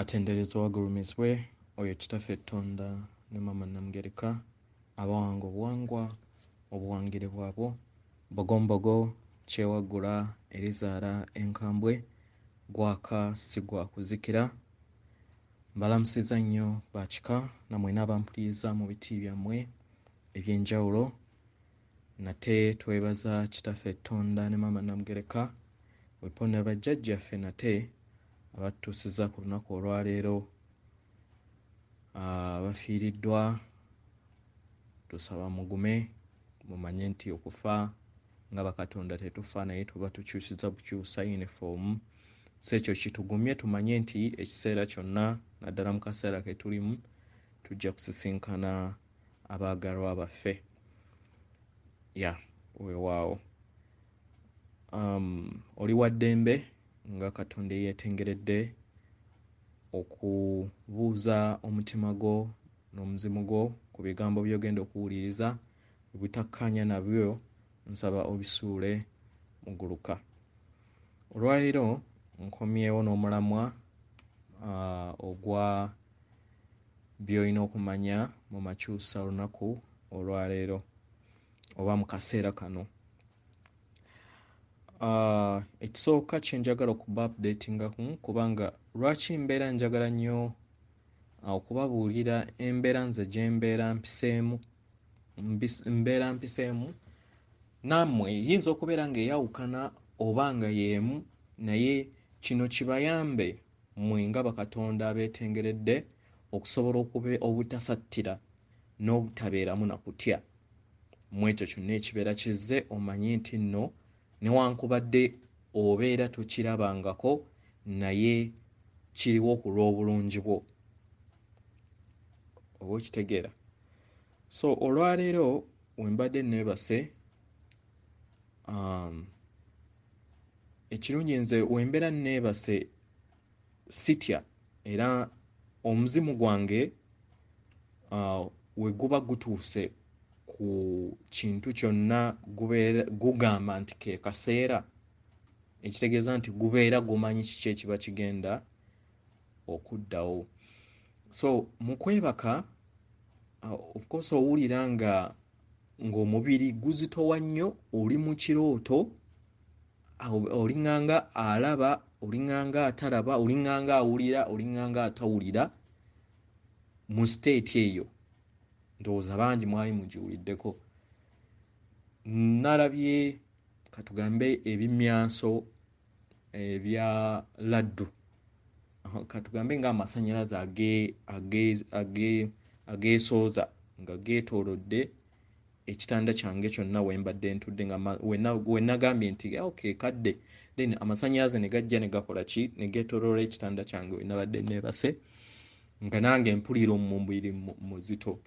Atenderezwa wagulumizibwe oyo kitaffe Tonda ne Mama Namugereka abawanga obuwangwa obuwangire bwabwo bogombogo kyewagula erizaala enkambwe gwaka si gwa kuzikira. Mbalamusiza nnyo bakika namwe n'abampuliriza mu biti byammwe eby'enjawulo. Nate twebaza kitaffe Tonda ne Mama Namugereka weponera bajjajjaffe nate abatutuusiza ku lunaku olwaleero bafiiriddwa. Tusaba mugume mumanye nti okufa nga bakatonda tetufa naye tuba tukyusiza bukyusa yunifoomu. So ekyo kitugumye tumanye nti ekiseera kyonna naddala mu kaseera ke tulimu tujja kusisinkana abaagalwa baffe weewaawo. Oli wa ddembe nga Katonda yeetengeredde okubuuza omutima gwo n'omuzimu gwo ku bigambo by'ogenda okuwuliriza. Ebitakkaanya nabyo nsaba obisuule mu gguluka. Olwaleero nkomyewo n'omulamwa ogwa Byoyina okumanya mu Makyusa olunaku olwaleero oba mu kaseera kano. Ekisooka kye njagala okuba updatingaku kubanga lwaki mbeera njagala nnyo okubabuulira embeera nze gye mbeera mpiseemu nammwe eyinza okubeera ng'eyawukana oba nga y'emu, naye kino kibayambe mmwe nga bakatonda abeetengeredde okusobola obutasattira n'obutabeeramu na kutya mu ekyo kyonna ekibeera kizze. Omanye nti nno newankubadde obeera tokirabangako naye kiriwo ku lw'obulungi bwo, oba okitegeera. So olwaleero wembadde neebase, ekirungi nze wembeera neebase sitya era omuzimu gwange we guba gutuuse ku kintu kyonna gugamba nti ke kaseera, ekitegeeza nti gubeera gumanyi kiki ekiba kigenda okuddawo. So mu kwebaka of course owulira ng'omubiri guzitowa nnyo, oli mu kirooto, olinganga alaba, olinganga atalaba, olinganga awulira, olinganga atawulira. Mu state eyo ndowooza bangi mwali mugiwuliddeko. Nalabye katugambe ebimyanso ebya laddu, katugambe ng'amasannyalaze ageesooza nga geetoolodde ekitanda kyange kyonna we mbadde ntudde nga we nagambye nti okay kadde, then amasannyalaze ne gajja ne gakola ki, ne geetooloola ekitanda kyange we nabadde neebase nga nange mpulira omubiri muzito.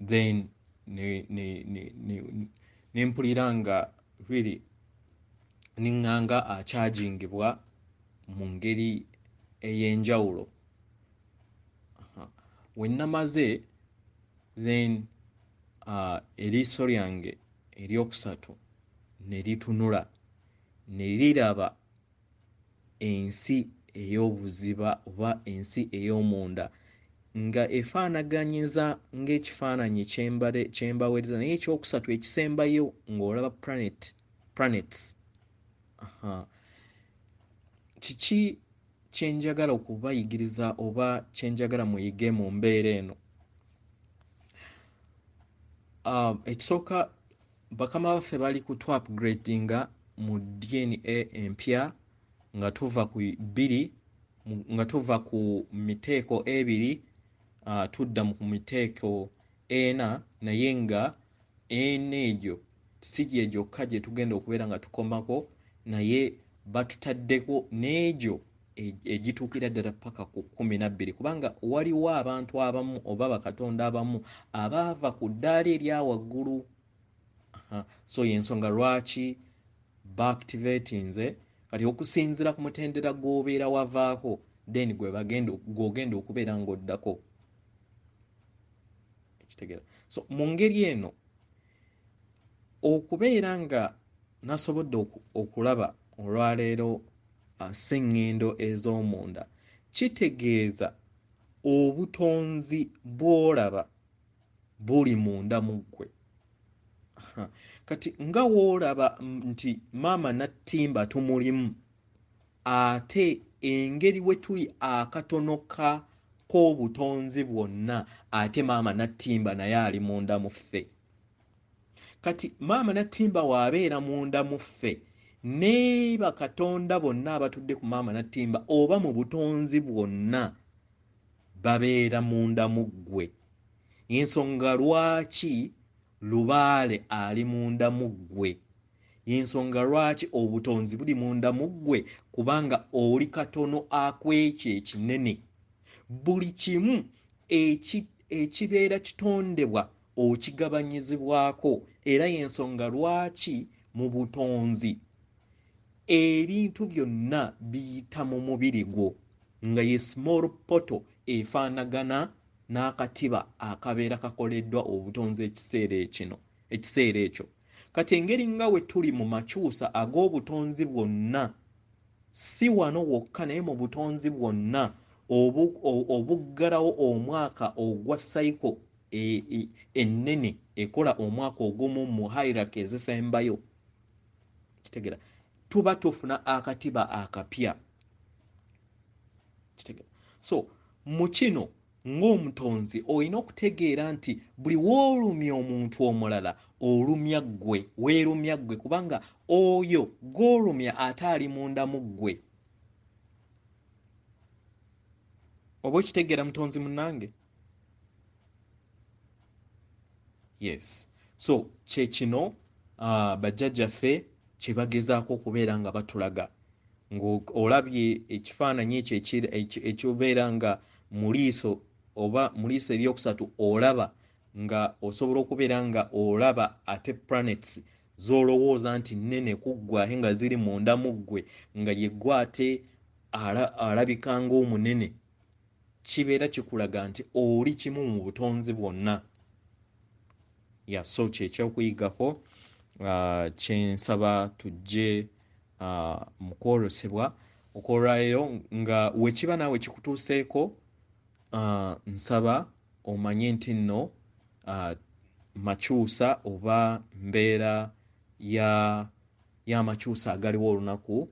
Then ne mpulira nga really niŋŋanga akyagingibwa mu ngeri ey'enjawulo. We namaze then eriiso lyange eryokusatu ne litunula ne liraba ensi ey'obuziba oba ensi ey'omunda nga efaanaganyiza ng'ekifaananyi kye mbaweereza, naye ekyokusatu ekisembayo ng'olaba planets. Kiki kye njagala okubayigiriza oba kye njagala muyige mu mbeera eno? Ekisooka bakama baffe bali ku upgradinga mu DNA empya nga tuva ku miteeko ebiri tudda mu miteeko ena, naye nga ena egyo si gye gyokka gye tugenda okubeera nga tukomako, naye batutaddeko n'egyo egituukira ddala paka ku 12, kubanga waliwo abantu abamu oba bakatonda abamu abaava ku ddaala erya waggulu. So y'ensonga lwaki baactivatinze kati okusinziira ku mutendera gw'obeera wavaako then gw'ogenda okubeera ng'oddako. Ekitegeera. So mu ngeri eno okubeera nga nasobodde okulaba olwaleero sseŋŋendo ez'omunda kitegeeza obutonzi bw'olaba buli munda mu ggwe. Kati nga w'olaba nti maama Nattimba tumulimu, ate engeri we tuli akatono k'obutonzi bwonna, ate maama Nattimba naye ali munda mu ffe. Kati maama Nattimba w'abeera munda mu ffe, ne bakatonda bonna abatudde ku maama Nattimba oba mu butonzi bwonna babeera munda mu ggwe. Ensonga lwaki Lubaale ali munda mu ggwe, ensonga lwaki obutonzi buli munda mu ggwe, kubanga oli katono akwekyo ekinene. Buli kimu ekibeera kitondebwa okigabanyizibwako, era y'ensonga lwaki mu butonzi ebintu byonna biyita mu mubiri gwo, nga ye small portal efaanagana n'akatiba akabeera kakoleddwa obutonzi ekiseera ekyo. Kati engeri nga we tuli mu makyusa ag'obutonzi bwonna, si wano wokka naye mu butonzi bwonna obuggalawo omwaka ogwa cycle ennene ekola omwaka ogumu mu hierarchy ezisembayo, kitegera tuba tufuna akatiba akapya, kitegera. So mu kino ng'omutonzi olina okutegeera nti buli w'olumya omuntu omulala olumya ggwe, weerumya ggwe, kubanga oyo gw'olumya ate ali munda mu ggwe. Oba okitegeera mutonzi munnange? Yes. So kye kino bajjajjaffe kye bagezaako okubeera nga batulaga, ng'olabye ekifaananyi ekyo ekibeera nga mu liiso oba mu liiso eryokusatu olaba nga osobola okubeera nga olaba ate planets z'olowooza nti nnene kuggwe ate nga ziri munda mu ggwe, nga ye ggwe ate alabika ng'omunene, kibeera kikulaga nti oli kimu mu butonzi bwonna. So kyekyokuyigako kye nsaba tujje mu kwolesebwa okw'olwaleero, nga wekiba naawe kikutuuseeko, nsaba omanye nti nno Makyusa oba mbeera y'amakyusa agaliwo olunaku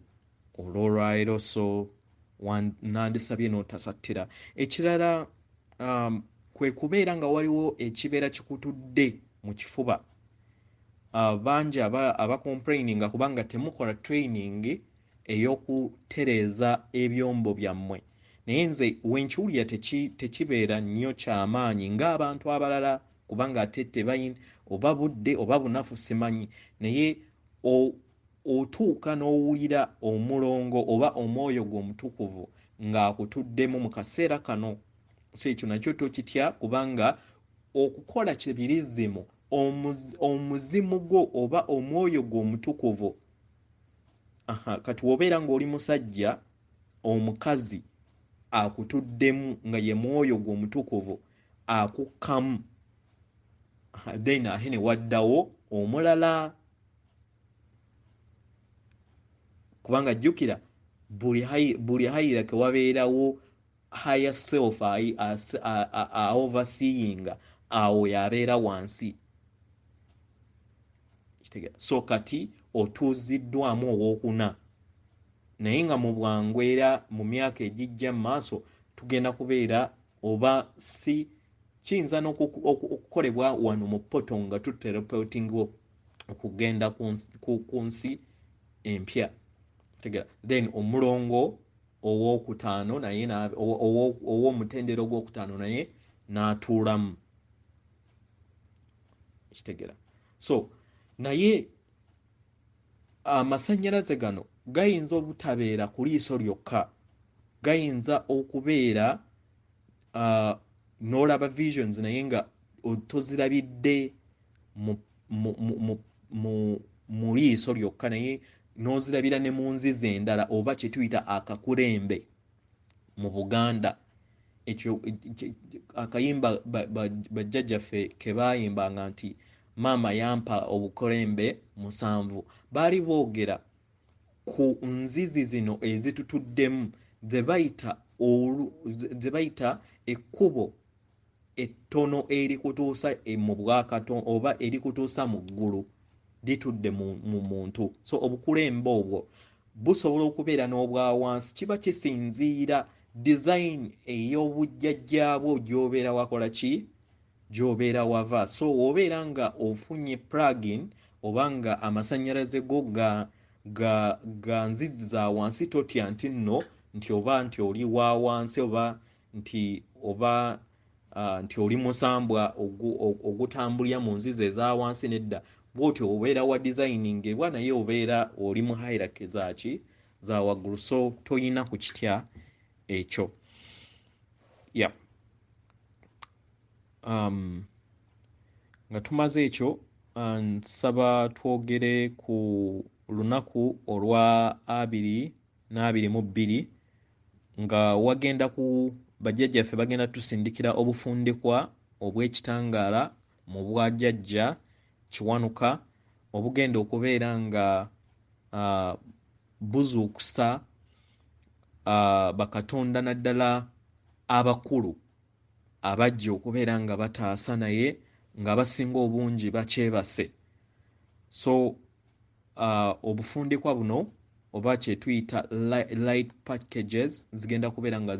olw'olwaleero, so nandisabye n'otasattira. Ekirala kwe kubeera nga waliwo ekibeera kikutudde mu kifuba. Bangi aba complaininga kubanga temukola training ey'okutereeza ebyombo byammwe, naye nze wenkiwulira tekibeera nnyo kyamaanyi ng'abantu abalala, kubanga ate tebayina oba budde oba bunafu simanyi, naye otuuka n'owulira omulongo oba omwoyo gw'omutukuvu ng'akutuddemu mu kaseera kano. So ekyo nakyo tokitya, kubanga okukola kibirizimu, omuzimu gwo oba omwoyo gw'omutukuvu. Kati wobeera ng'oli musajja, omukazi akutuddemu nga ye mwoyo gw'omutukuvu akukkamu, then ate ne waddawo omulala, kubanga jjukira buli hierarchy wabeerawo higher self overseeing, awo yabeera wansi. So kati otuuziddwamu owookuna, naye nga mu bwangu era mu myaka egijja mu maaso tugenda kubeera oba si kiyinza n'okukolebwa wano mu poto nga tuteleportingwa okugenda ku nsi empya. Then omulongo owookutaano naye ow'omutendera ogwokutaano naye n'atuulamu, kitegera. So naye amasannyalaze gano gayinza obutabeera ku liiso lyokka, gayinza okubeera n'olaba visions naye nga tozirabidde mu liiso lyokka, naye n'ozirabira ne mu nzizi endala, oba kye tuyita akakulembe mu Buganda. Ekyo akayimba bajjajjaffe ke baayimbanga nti maama yampa obukolembe 7, baali boogera ku nzizi zino ezitutuddemu ze bayita ze bayita ekkubo ettono erikutuusa mu bwakatonda oba erikutuusa mu ggulu litudde mu muntu. So obukulembe obwo busobola okubeera n'obwa wansi, kiba kisinziira design ey'obujjajjaabwo gy'obeera wakola ki, gy'obeera wava. So obeera nga ofunye plugin oba nga amasannyalaze go ga nzizi za wansi, totya nti nno nti oba nti oli wa wansi oba nti oli musambwa ogutambulira mu nzizi eza wansi. Nedda, bw'otyo obeera wa designingebwa naye obeera oli mu hierarchy zaki za waggulu. So toyina ku kitya ekyo. Yeah. Nga tumaze ekyo, nsaba twogere ku lunaku olwa 2022 nga wagenda ku bajjajjaffe bagenda tusindikira obufundikwa obw'ekitangaala mu bwajjajja kiwanuka obugenda okubeera nga buzuukusa bakatonda naddala abakulu abajja okubeera nga bataasa naye nga abasinga obungi bakyebase. So obufundikwa buno oba kye tuyita light packages zigenda kubeera nga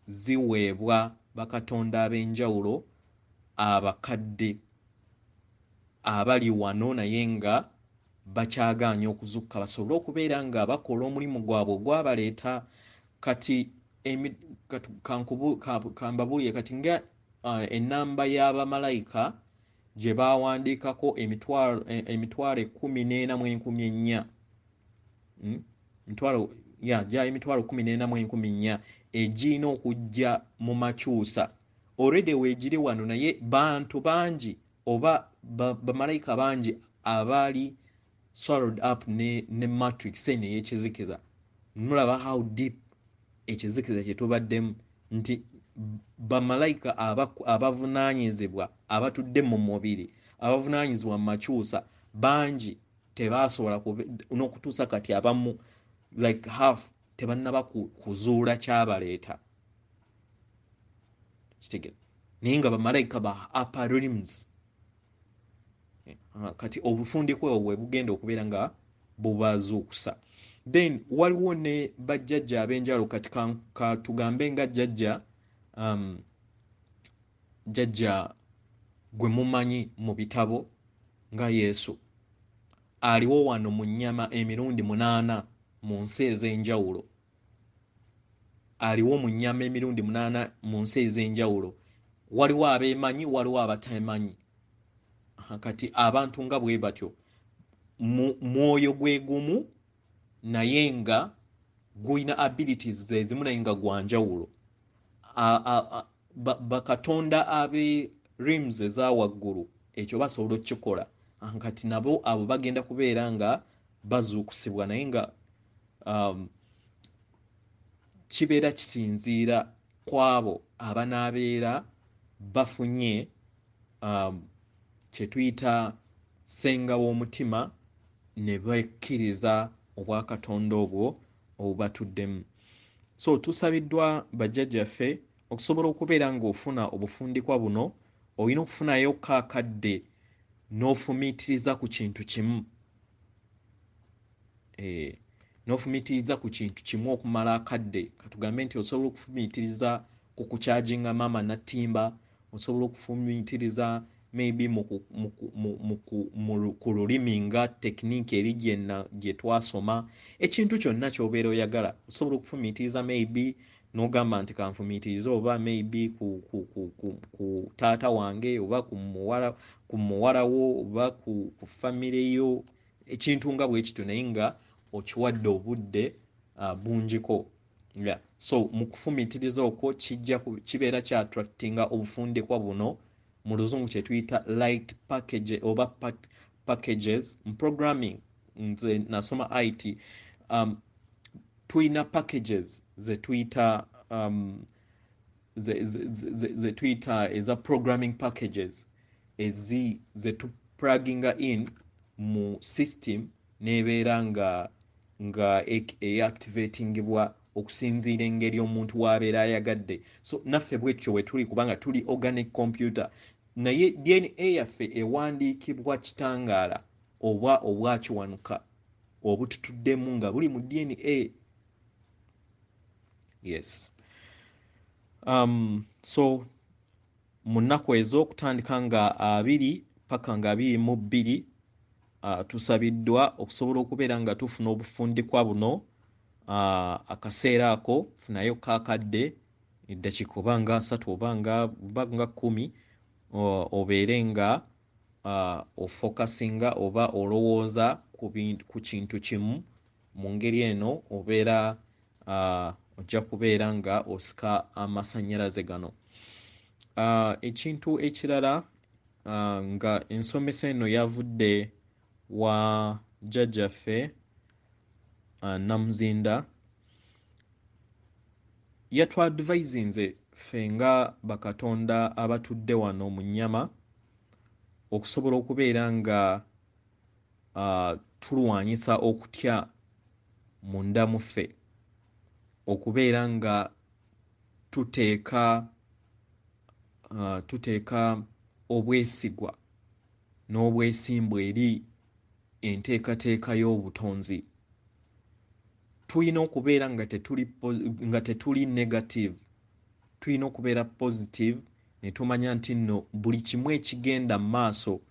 ziweebwa bakatonda ab'enjawulo abakadde abali wano naye nga bakyagaanya okuzukka, basobole okubeera nga bakola omulimu gwabwe ogwabaleeta. Kati kambabuulire kati nga ennamba y'abamalayika gye baawandiikako emitwalo 14,400 emitwalo 14,400 egirina okujja mu Makyusa. Already weegiri wano naye bantu bangi oba bamalayika bangi abaali swallowed up ne matrix eno ey'ekizikiza. Mulaba how deep ekizikiza kye tubaddemu, nti bamalayika abavunaanyizibwa abatudde mu mubiri abavunaanyizibwa mu Makyusa bangi tebaasobola n'okutuusa kati abamu like half tebannaba kuzuula kyabaleeta kitegera, naye nga bamalayika ba upper realms. Kati obufundikwa obwo bwe bugenda okubeera nga bubazuukusa. Then waliwo ne bajjajja ab'enjalo. Kati tugambe nga jjajja gwe mumanyi mu bitabo nga Yesu, aliwo wano mu nnyama emirundi 8 mu nsi ez'enjawulo. Aliwo mu nnyama emirundi 8 mu nsi ez'enjawulo. Waliwo abeemanyi, waliwo abatamanyi. Kati abantu nga bwe batyo, mwoyo gwe gumu naye nga gulina abilities ezimu naye nga gwanjawulo. Bakatonda abe realms eza waggulu ekyo basobola okukikola. Kati nabo abo bagenda kubeera nga bazuukusibwa naye nga kibeera kisinziira ku abo abanaabeera bafunye kye tuyita ssenga w'omutima ne bakkiriza obwakatonda obwo obubatuddemu. So tusabiddwa bajjajjaffe okusobola okubeera ng'ofuna obufundikwa buno, olina okufunayo Akadde n'ofumiitiriza ku kintu kimu. N'ofumiitiriza ku kintu kimu okumala Akadde. Katugambe nti osobola okufumiitiriza ku kukyajinga maama nattimba, osobola okufumiitiriza maybe ku lulimi nga tekiniki eri gye twasoma. Ekintu kyonna ky'obeera oyagala osobola okufumiitiriza maybe n'ogamba nti kanfumiitirize oba maybe ku taata wange oba ku muwala wo oba ku famire yo, ekintu nga bwe kityo naye nga okiwadde obudde bungiko. So mu kufumiitiriza okwo kibeera kya attractinga obufundikwa buno mu luzungu kye tuyita light package oba packages. Mu programming nze nasoma IT, tuyina packages ze tuyita eza programming packages ze tupluginga in mu system n'ebeera nga eactivatingibwa okusinziira engeri omuntu w'abeera ayagadde. So naffe bwetyo bwe tuli kubanga tuli organic computer, naye DNA yaffe ewandiikibwa kitangaala oba obwakiwanuka obututuddemu nga buli mu DNA. Yes. So mu nnaku ezo okutandika nga 2 paka nga 22 tusabiddwa okusobola okubeera nga tufuna obufundikwa buno. Akaseera ako funayo kakadde eddakiika oba nga 3 oba nga 10 obeere nga ofokasinga oba olowooza ku kintu kimu. Mu ngeri eno obeera ojja kubeera nga osika amasannyalaze gano. Ekintu ekirala nga ensomesa eno yavudde wa jjajjaffe Namuzinda, yatwadvisinze ffe nga bakatonda abatudde wano mu nnyama okusobola okubeera nga tulwanyisa okutya munda mu ffe, okubeera nga tuteeka obwesigwa n'obwesimbu eri enteekateeka y'obutonzi. Tulina okubeera nga tetuli negative, tulina okubeera positive ne tumanya nti nno buli kimu ekigenda mu maaso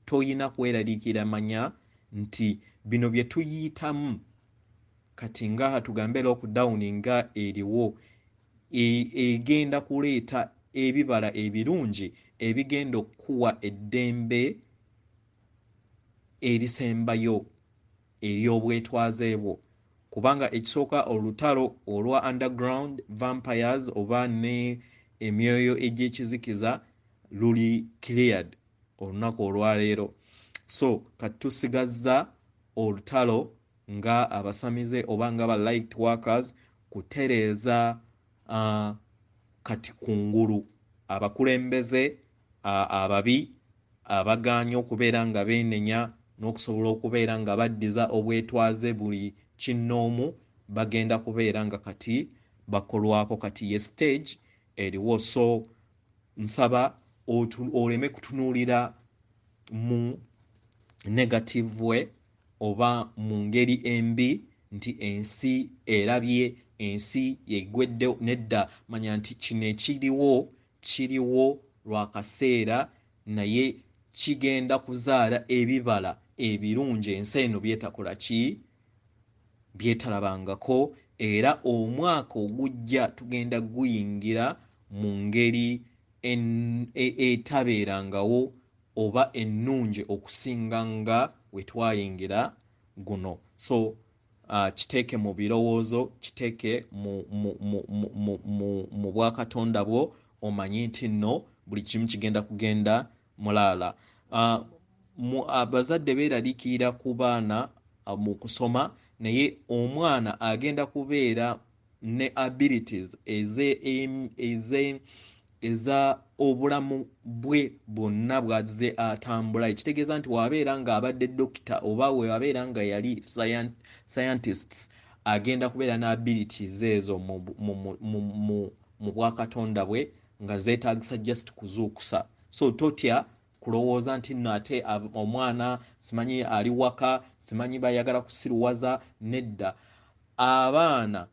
toyina kweraliikira, manya nti bino bye tuyitamu kati nga tugambe lockdown nga eriwo egenda kuleeta ebibala ebirungi ebigenda okuwa eddembe erisembayo ery'obwetwaze bwo, kubanga ekisooka olutalo olwa underground vampires oba ne emyoyo egy'ekizikiza luli cleared olunaku olwaleero. So kati tusigazza olutalo nga abasamize oba nga ba light workers kutereeza kati kungulu abakulembeze ababi abagaanye okubeera nga beenenya n'okusobola okubeera nga baddiza obwetwaze buli kinnoomu bagenda kubeera nga kati bakolwako. Kati ye stage eriwo. So nsaba oleme kutunuulira mu negative way oba mu ngeri embi nti ensi erabye, ensi yeggwedde. Nedda, manya nti kino kiriwo lwa kaseera, naye kigenda kuzaala ebibala ebirungi ensi eno byetakola ki byetalabangako, era omwaka ogujja tugenda guyingira mu ngeri etabeerangawo oba ennungi okusinga nga we twayingira guno. So kiteeke mu birowoozo, kiteeke mu bwakatonda bwo, omanyi nti nno buli kimu kigenda kugenda mulaala. Abazadde beeraliikirira ku baana mu kusoma, naye omwana agenda kubeera ne abilities eza obulamu bwe bwonna bw'azze atambula. Ekitegeeza nti wabeera nga abadde dokita oba wabeera nga yali scientists, agenda kubeera ne abilities ezo mu bwakatonda bwe nga zeetaagisa just kuzuukusa. So totya kulowooza nti nno ate omwana simanyi ali waka, simanyi bayagala kusiruwaza. Nedda, abaana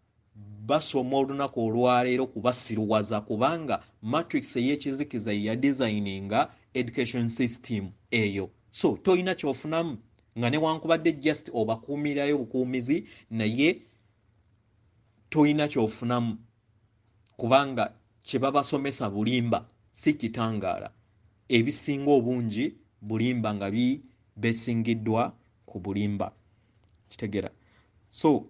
basoma olunaku olwaleero kubasiruwaza, kubanga matrix ey'ekizikiza ya designinga education system eyo. So toyina kyofunamu nga newankubadde just obakuumirayo bukuumizi, naye toyina kyofunamu kubanga kye babasomesa bulimba, si kitangaala. Ebisinga obungi bulimba nga beesingiddwa ku bulimba, kitegera. So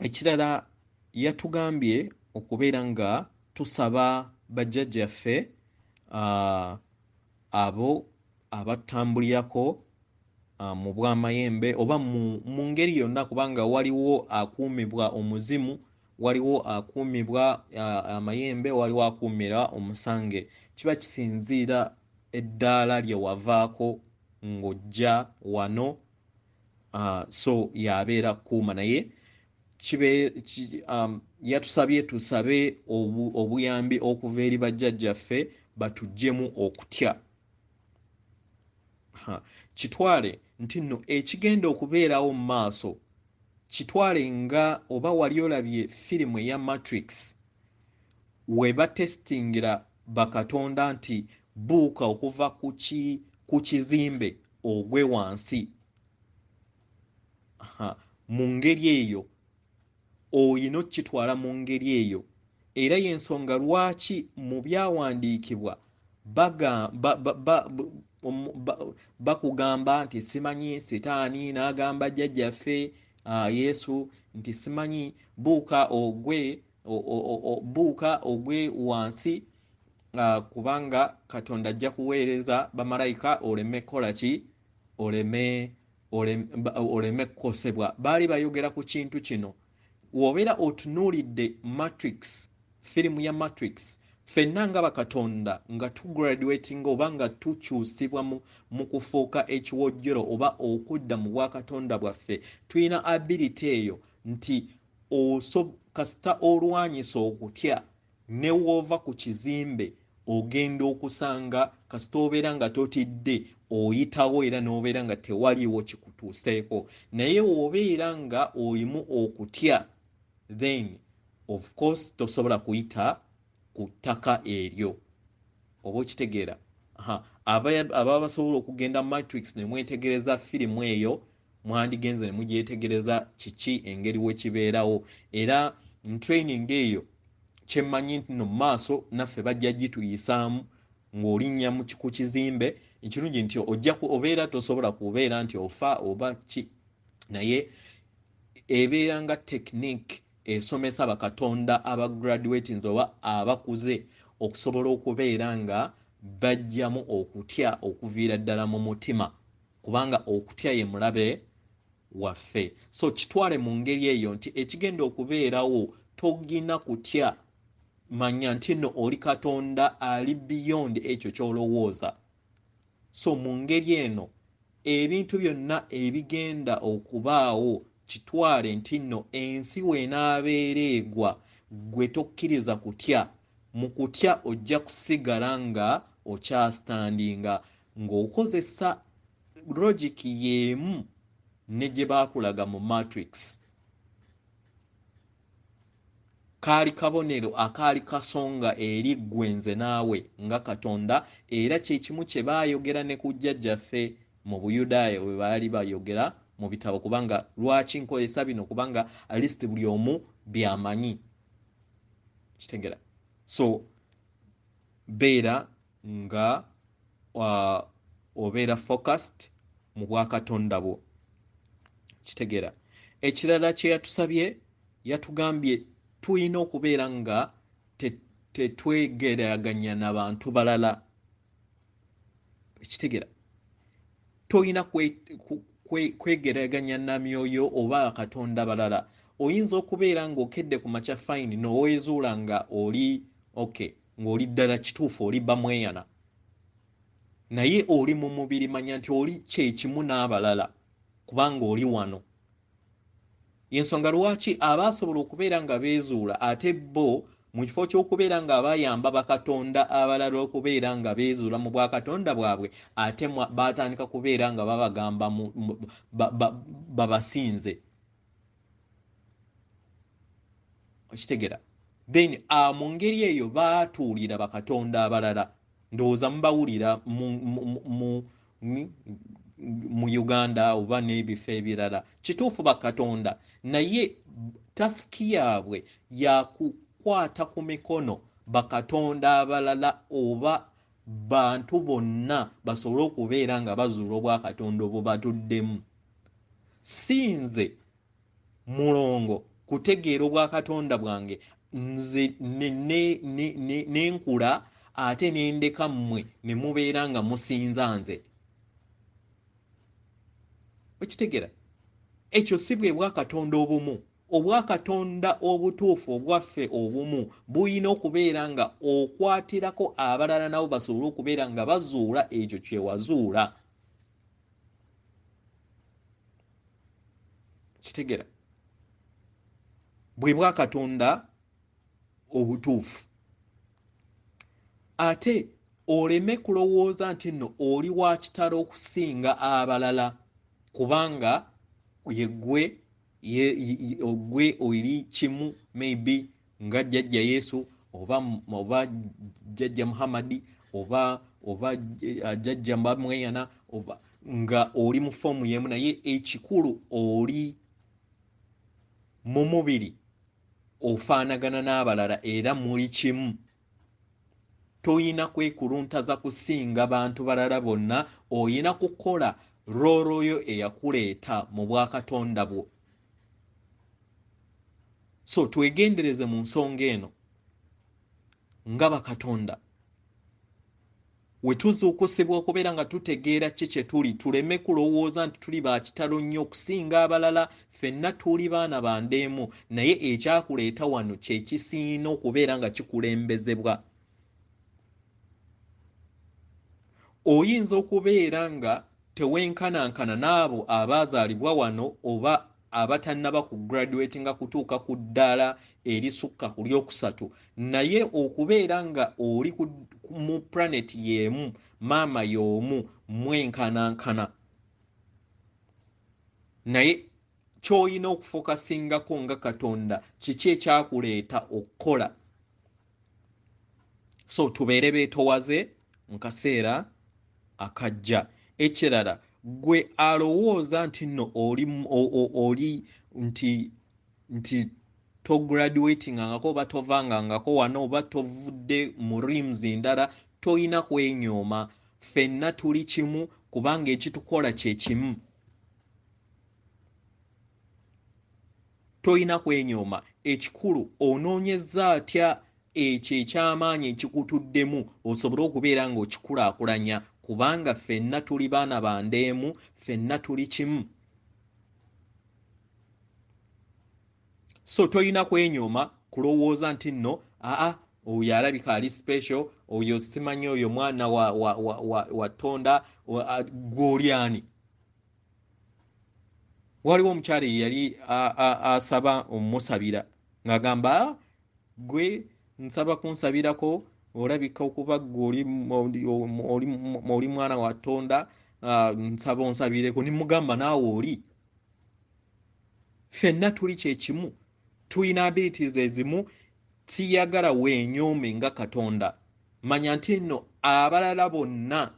ekirala yatugambye okubeera nga tusaba bajjajjaffe abo abatambulirako mu bw'amayembe oba mu ngeri yonna, kubanga waliwo akuumibwa omuzimu, waliwo akuumibwa amayembe, waliwo akuumira omusange. Kiba kisinziira eddaala lye wavaako ng'ojja wano. So yabeera kuuma, naye yatusabye tusabe obuyambi okuva eri bajjajjaffe batuggyemu okutya. Kitwale nti nno ekigenda okubeerawo mu maaso kitwale nga oba wali olabye firimu eya Matrix we batestingira bakatonda nti buuka okuva ku kizimbe ogwe wansi. Mu ngeri eyo oyina okukitwala mu ngeri eyo, era y'ensonga lwaki mu byawandiikibwa bakugamba nti simanyi sitaani n'agamba jjajjaffe Yesu nti simanyi buuka ogwe wansi kubanga Katonda ajja kuweereza bamalayika oleme kukola ki, oleme kukosebwa. Baali bayogera ku kintu kino. Wobeera otunuulidde Matrix, firimu ya Matrix, ffenna nga bakatonda nga tugraduatinga oba nga tukyusibwa mu kufuuka ekiwojjolo oba okudda mu bwakatonda bwaffe, tulina ability eyo nti kasita olwanyisa okutya ne woova ku kizimbe ogenda okusanga kasita obeera nga totidde oyitawo era n'obeera nga tewaliiwo kikutuuseeko. Naye w'obeera nga olimu okutya, then of course tosobola kuyita ku ttaka eryo. Oba okitegeera? Ababa basobola okugenda Matrix ne mwetegereza firimu eyo mwandigenze ne mugyetegereza kiki engeri we kibeerawo. Era mu training eyo kyemmanyi nti no mu maaso naffe bajja gituyisaamu ng'olinnya ku kizimbe. Ekirungi nti obeera tosobola kubeera nti ofa oba ki, naye ebeera nga technique esomesa bakatonda abagraduating oba abakuze okusobola okubeera nga bajjamu okutya okuviira ddala mu mutima, kubanga okutya ye mulabe waffe. So kitwale mu ngeri eyo nti ekigenda okubeerawo togina kutya, manya nti nno oli katonda ali beyond ekyo ky'olowooza. So mu ngeri eno ebintu byonna ebigenda okubaawo kitwale nti nno ensi weenaabeera egwa gwe tokkiriza kutya. Mu kutya ojja kusigala nga okyastandinga ng'okozesa logiki y'emu ne gye baakulaga mu Matrix. Kaali kabonero akaali kasonga eri ggwe nze naawe nga katonda, era kye kimu kye baayogera ne ku jjajjaffe mu Buyudaaya bwe baali bayogera mu bitabo, kubanga lwaki nkozesa bino, kubanga alisiti buli omu byamanyi. Kitegera? So beera nga obeera focused mu bwakatonda bwo. Kitegera? Ekirala kye yatusabye, yatugambye tulina okubeera nga tetwegeraganya n'abantu balala. Kitegera? Tolina kwegeraganya na myoyo oba katonda balala. Oyinza okubeera ng'okedde ku makya fine n'oweezuula nga oli okay, ng'oli ddala kituufu oli bamweyana, naye oli mu mubiri manya nti oli kyekimu n'abalala kubanga oli wano. Y'ensonga lwaki abaasobola okubeera nga beezuula ate bo mu kifo ky'okubeera nga bayamba bakatonda abalala okubeera nga beezuula mu bwakatonda bwabwe, ate baatandika kubeera nga babagamba babasinze. Okitegera? Then mu ngeri eyo baatuulira bakatonda abalala. Ndowooza mubawulira mu Uganda oba n'ebifo ebirala. Kituufu bakatonda, naye tasiki yaabwe yakukwata ku mikono bakatonda abalala oba bantu bonna basobole okubeera nga bazuula obwakatonda obwo batuddemu. Sinze mulongo kutegeera obwakatonda bwange nze nenkula ate nendeka mmwe ne mubeera nga musinza nze. Okitegeera? Ekyo si bwe bwakatonda obumu. Obwakatonda obutuufu obwaffe obumu buyina okubeera nga okwatirako abalala nabo basobole okubeera nga bazuula ekyo kye wazuula. Kitegeera? bwe bwa Katonda obutuufu. Ate oleme kulowooza nti nno oli wa kitalo okusinga abalala kubanga yeggwe ogwe oli kimu maybe nga jjajja Yesu oba jjajja Muhammadi oba jjajja Byoyina oba nga oli mu foomu y'emu, naye ekikulu oli mu mubiri ofaanagana n'abalala era muli kimu. Toyina kwekuluntaza kusinga bantu balala bonna, oyina kukola roolo yo eyakuleeta mu bwakatonda bwo. So twegendereze mu nsonga eno nga bakatonda we tuzuukusibwa okubeera nga tutegeera ki kye tuli, tuleme kulowooza nti tuli ba kitalo nnyo okusinga abalala. Ffenna tuli baana ba ndeemu, naye ekyakuleeta wano kye kisiina okubeera nga kikulembezebwa. Oyinza okubeera nga tewenkanankana n'abo abaazaalibwa wano oba abatannaba ku graduatinga kutuuka ku ddaala erisukka ku lyokusatu, naye okubeera nga oli mu planet y'emu, maama y'omu, mwenkanankana, naye ky'olina okufokasingako nga Katonda kiki ekyakuleeta okukola. So tubeere beetowaze mu kaseera akajja. Ekirala, gwe alowooza nti nno oli nti tograduatingangako oba tovangangako wano oba tovudde mu rims ndala, toyina kwenyooma. Ffenna tuli kimu kubanga ekitukola kye kimu. Toyina kwenyooma. Ekikulu onoonyeza atya ekyo eky'amaanyi ekikutuddemu osobole okubeera nga okikulaakulanya, kubanga ffenna tuli baana ba ndeemu, ffenna tuli kimu. So toyina kwenyooma kulowooza nti nno oyo alabika ali special, oyo simanyi oyo mwana wa Tonda, gw'oli ani. Waliwo omukyala yali asaba omusabira ng'agamba gwe nsaba kunsabirako, olabika okuba gwe oli mwana wa Tonda, nsaba onsabireko. Nimugamba naawe oli. Ffenna tuli kyekimu, tulina abilities ezimu, tiyagala weenyoome nga Katonda. Manya nti nno abalala bonna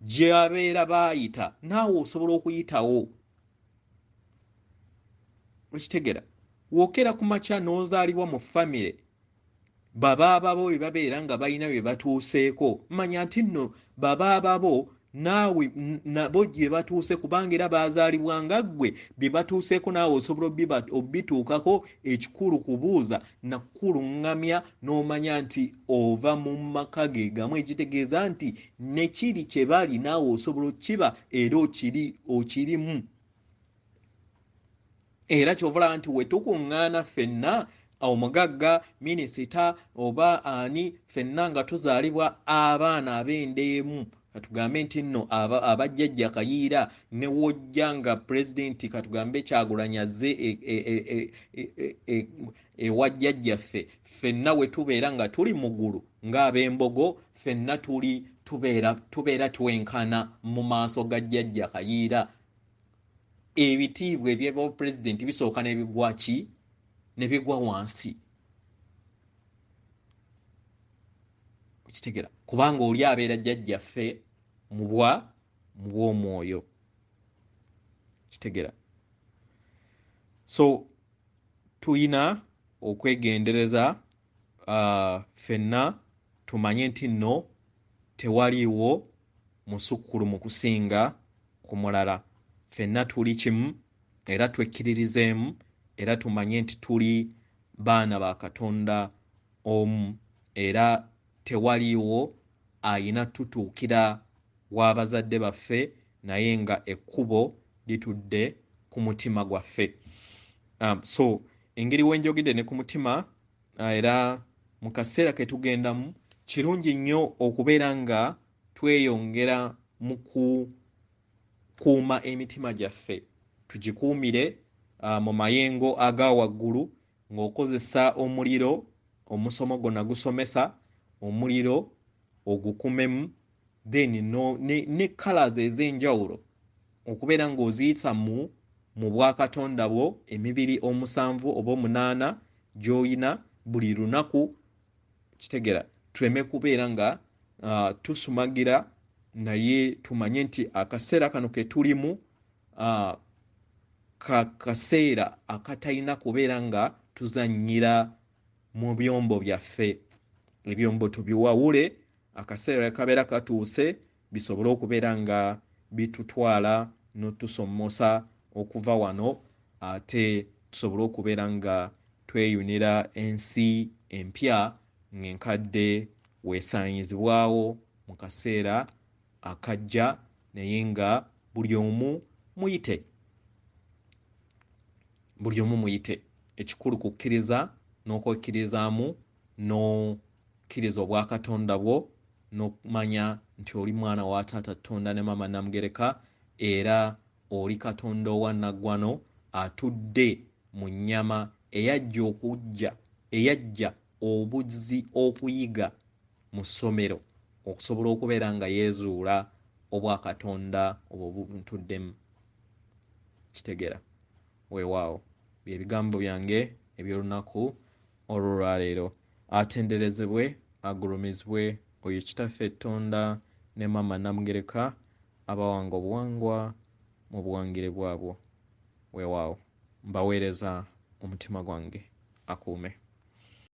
gye abeera baayita naawe osobola okuyitawo. Okitegera? Wookera ku makya n'ozaalibwa mu famire, babaaba bo bwe babeera nga balina bye batuuseeko, manya nti nno babaaba bo naawe nabo gye batuuse, kubanga era baazaalibwa nga ggwe, bye batuuseeko naawe osobola obituukako. Ekikulu kubuuza na kukuluŋŋamya n'omanya nti ova mu maka ge gamu, ekitegeeza nti ne kiri kye bali naawe osobola okkiba era okirimu. Era ky'ovala nti we tukuŋŋaana ffenna, omugagga, minisita oba ani, ffenna nga tuzaalibwa abaana ab'endeemu. Katugambe nti nno abajjajja Kayiira ne wojja nga pulezidenti katugambe Kyagulanyi azze ewa jjajjaffe, ffenna we tubeera nga tuli mu ggulu ng'ab'embogo, ffenna tubeera twenkana mu maaso ga jjajja Kayiira. Ebitiibwa eby'obupulezidenti bisooka ne bigwa ki? Ne bigwa wansi. Okitegera? Kubanga oli abeera jjajjaffe mu bw'omwoyo. Kitegera? So tuyina okwegendereza, ffenna tumanye nti nno tewaliiwo musukkulu mu kusinga ku mulala. Ffenna tuli kimu era twekkiririzeemu, era tumanye nti tuli baana ba Katonda omu, era tewaliiwo ayina tutuukira w'abazadde baffe naye nga ekkubo litudde ku mutima gwaffe. So engeri wenjogedde ne ku mutima, era mu kaseera ke tugendamu kirungi nnyo okubeera nga tweyongera mu kukuuma emitima gyaffe, tugikuumire mu mayengo aga waggulu ng'okozesa omuliro omusomo gonna gusomesa omuliro ogukumemu then ne colors ez'enjawulo okubeera ng'oziyisa mu bwakatonda bwo emibiri 7 oba 8 gy'oyina buli lunaku kitegera tuleme kubeera nga tusumagira naye tumanye nti akaseera kano ke tulimu kaseera akatalina kubeera nga tuzannyira mu byombo byaffe ebyombo tubiwawule akaseera kabeera katuuse bisobole okubeera nga bitutwala n'otusomosa okuva wano ate tusobole okubeera nga tweyunira ensi empya ng'enkadde weesaanyizibwawo mu kaseera akajja naye nga buli omu muyite ekikulu kukkiriza n'okwekkirizaamu n'okkiriza obwakatonda bwo n'okumanya nti oli mwana wa taata Katonda ne maama Namugereka era oli Katonda owannaggwano atudde mu nnyama eyajja obuzzi okuyiga mu ssomero okusobola okubeera nga yeezuula obwakatonda obwo buntuddemu kitegera weewaawo bye bigambo byange eby'olunaku olwolwaleero atenderezebwe agulumizibwe oyo kitaffe Tonda ne maama Namugereka abawanga obuwangwa mu buwangire bwabwo weewaawo mbaweereza omutima gwange akuume